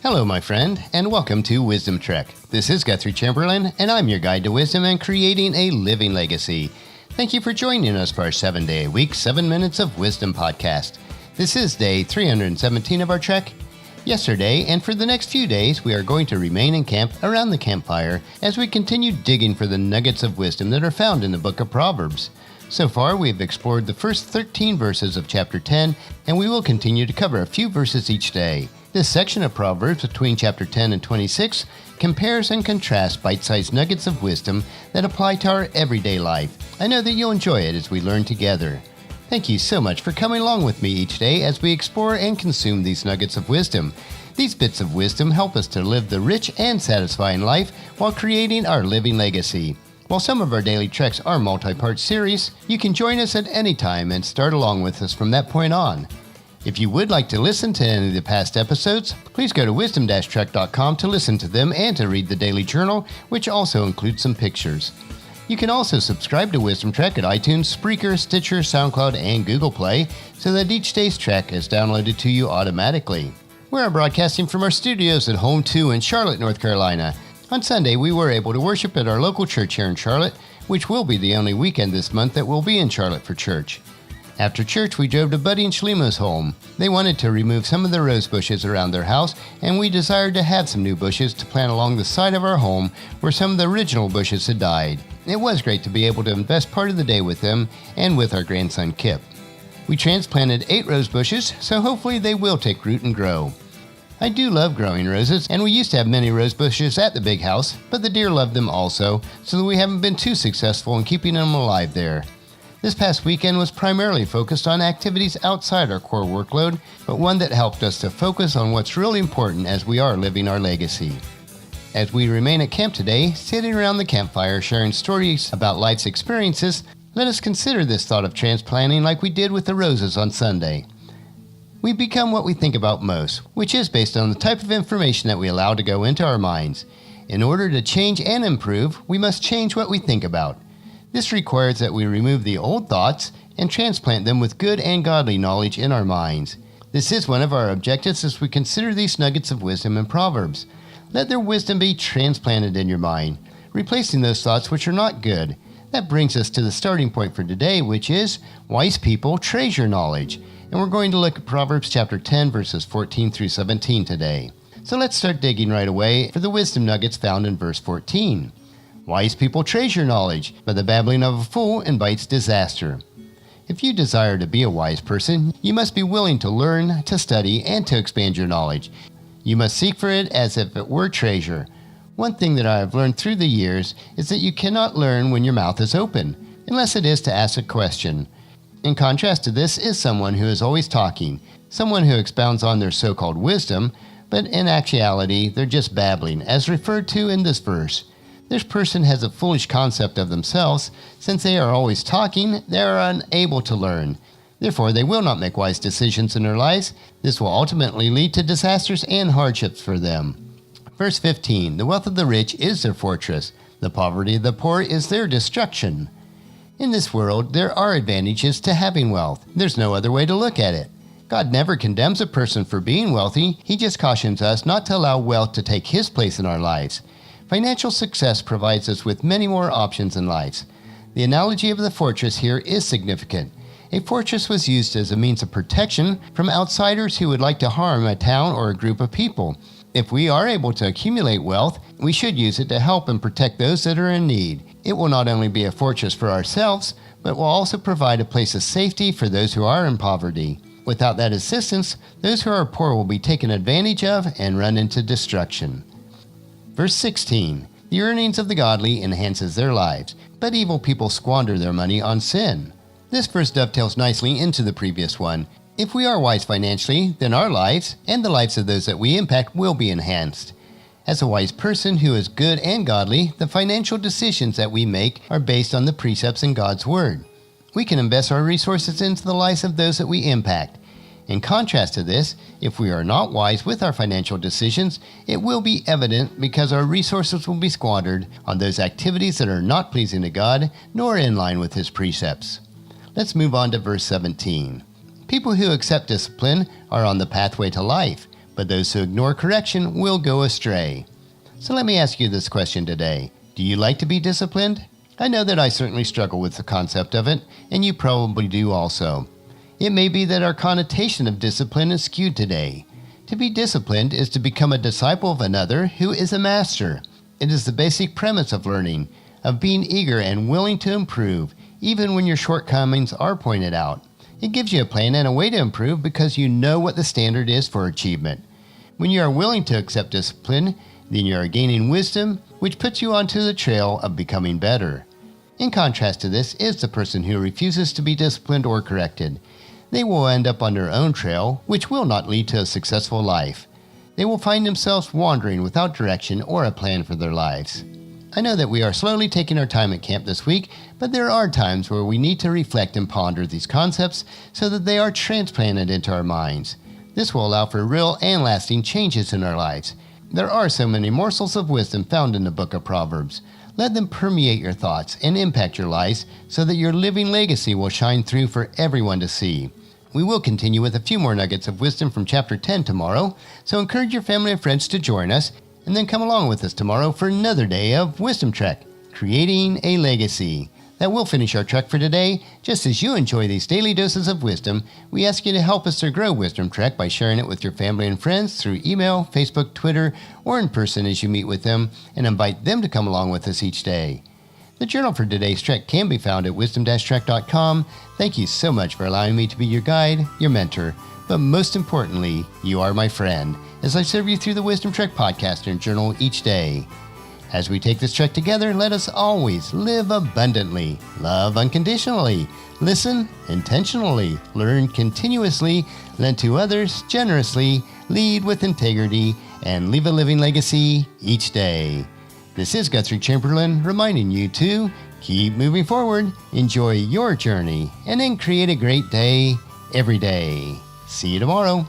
Hello, my friend, and welcome to Wisdom Trek. This is Guthrie Chamberlain, and I'm your guide to wisdom and creating a living legacy. Thank you for joining us for our 7-day-a-week, 7 Minutes of Wisdom podcast. This is day 317 of our trek. Yesterday, and for the next few days, we are going to remain in camp around the campfire as we continue digging for the nuggets of wisdom that are found in the book of Proverbs. So far, we've explored the first 13 verses of chapter 10, and we will continue to cover a few verses each day. This section of Proverbs between chapter 10 and 26 compares and contrasts bite-sized nuggets of wisdom that apply to our everyday life. I know that you'll enjoy it as we learn together. Thank you so much for coming along with me each day as we explore and consume these nuggets of wisdom. These bits of wisdom help us to live the rich and satisfying life while creating our living legacy. While some of our daily treks are multi-part series, you can join us at any time and start along with us from that point on. If you would like to listen to any of the past episodes, please go to wisdom-trek.com to listen to them and to read the daily journal, which also includes some pictures. You can also subscribe to Wisdom Trek at iTunes, Spreaker, Stitcher, SoundCloud, and Google Play so that each day's trek is downloaded to you automatically. We are broadcasting from our studios at Home 2 in Charlotte, North Carolina. On Sunday, we were able to worship at our local church here in Charlotte, which will be the only weekend this month that we'll be in Charlotte for church. After church, we drove to Buddy and Shlima's home. They wanted to remove some of the rose bushes around their house, and we desired to have some new bushes to plant along the side of our home where some of the original bushes had died. It was great to be able to invest part of the day with them and with our grandson Kip. We transplanted 8 rose bushes, so hopefully they will take root and grow. I do love growing roses, and we used to have many rose bushes at the big house, but the deer loved them also, so we haven't been too successful in keeping them alive there. This past weekend was primarily focused on activities outside our core workload, but one that helped us to focus on what's really important as we are living our legacy. As we remain at camp today, sitting around the campfire sharing stories about life's experiences, let us consider this thought of transplanting like we did with the roses on Sunday. We become what we think about most, which is based on the type of information that we allow to go into our minds. In order to change and improve, we must change what we think about. This requires that we remove the old thoughts and transplant them with good and godly knowledge in our minds. This is one of our objectives as we consider these nuggets of wisdom in Proverbs. Let their wisdom be transplanted in your mind, replacing those thoughts which are not good. That brings us to the starting point for today, which is wise people treasure knowledge. And we're going to look at Proverbs chapter 10, verses 14 through 17 today. So let's start digging right away for the wisdom nuggets found in verse 14. Wise people treasure knowledge, but the babbling of a fool invites disaster. If you desire to be a wise person, you must be willing to learn, to study, and to expand your knowledge. You must seek for it as if it were treasure. One thing that I have learned through the years is that you cannot learn when your mouth is open, unless it is to ask a question. In contrast to this is someone who is always talking, someone who expounds on their so-called wisdom, but in actuality, they're just babbling, as referred to in this verse. This person has a foolish concept of themselves. Since they are always talking, they are unable to learn. Therefore, they will not make wise decisions in their lives. This will ultimately lead to disasters and hardships for them. Verse 15, the wealth of the rich is their fortress. The poverty of the poor is their destruction. In this world, there are advantages to having wealth. There's no other way to look at it. God never condemns a person for being wealthy. He just cautions us not to allow wealth to take his place in our lives. Financial success provides us with many more options in life. The analogy of the fortress here is significant. A fortress was used as a means of protection from outsiders who would like to harm a town or a group of people. If we are able to accumulate wealth, we should use it to help and protect those that are in need. It will not only be a fortress for ourselves, but will also provide a place of safety for those who are in poverty. Without that assistance, those who are poor will be taken advantage of and run into destruction. Verse 16, the earnings of the godly enhances their lives, but evil people squander their money on sin. This verse dovetails nicely into the previous one. If we are wise financially, then our lives and the lives of those that we impact will be enhanced. As a wise person who is good and godly, the financial decisions that we make are based on the precepts in God's Word. We can invest our resources into the lives of those that we impact. In contrast to this, if we are not wise with our financial decisions, it will be evident because our resources will be squandered on those activities that are not pleasing to God nor in line with His precepts. Let's move on to verse 17. People who accept discipline are on the pathway to life, but but those who ignore correction will go astray. So let me ask you this question today. Do you like to be disciplined? I know that I certainly struggle with the concept of it, and you probably do also. It may be that our connotation of discipline is skewed today. To be disciplined is to become a disciple of another who is a master. It is the basic premise of learning, of being eager and willing to improve, even when your shortcomings are pointed out. It gives you a plan and a way to improve because you know what the standard is for achievement. When you are willing to accept discipline, then you are gaining wisdom, which puts you onto the trail of becoming better. In contrast to this is the person who refuses to be disciplined or corrected. They will end up on their own trail, which will not lead to a successful life. They will find themselves wandering without direction or a plan for their lives. I know that we are slowly taking our time at camp this week, but there are times where we need to reflect and ponder these concepts so that they are transplanted into our minds. This will allow for real and lasting changes in our lives. There are so many morsels of wisdom found in the book of Proverbs. Let them permeate your thoughts and impact your lives so that your living legacy will shine through for everyone to see. We will continue with a few more nuggets of wisdom from chapter 10 tomorrow, so encourage your family and friends to join us, and then come along with us tomorrow for another day of Wisdom Trek, Creating a Legacy. That will finish our trek for today. Just as you enjoy these daily doses of wisdom, we ask you to help us to grow Wisdom Trek by sharing it with your family and friends through email, Facebook, Twitter, or in person as you meet with them, and invite them to come along with us each day. The journal for today's trek can be found at wisdom-trek.com. Thank you so much for allowing me to be your guide, your mentor, but most importantly, you are my friend, as I serve you through the Wisdom Trek podcast and journal each day. As we take this trek together, let us always live abundantly, love unconditionally, listen intentionally, learn continuously, lend to others generously, lead with integrity, and leave a living legacy each day. This is Guthrie Chamberlain reminding you to keep moving forward, enjoy your journey, and then create a great day every day. See you tomorrow.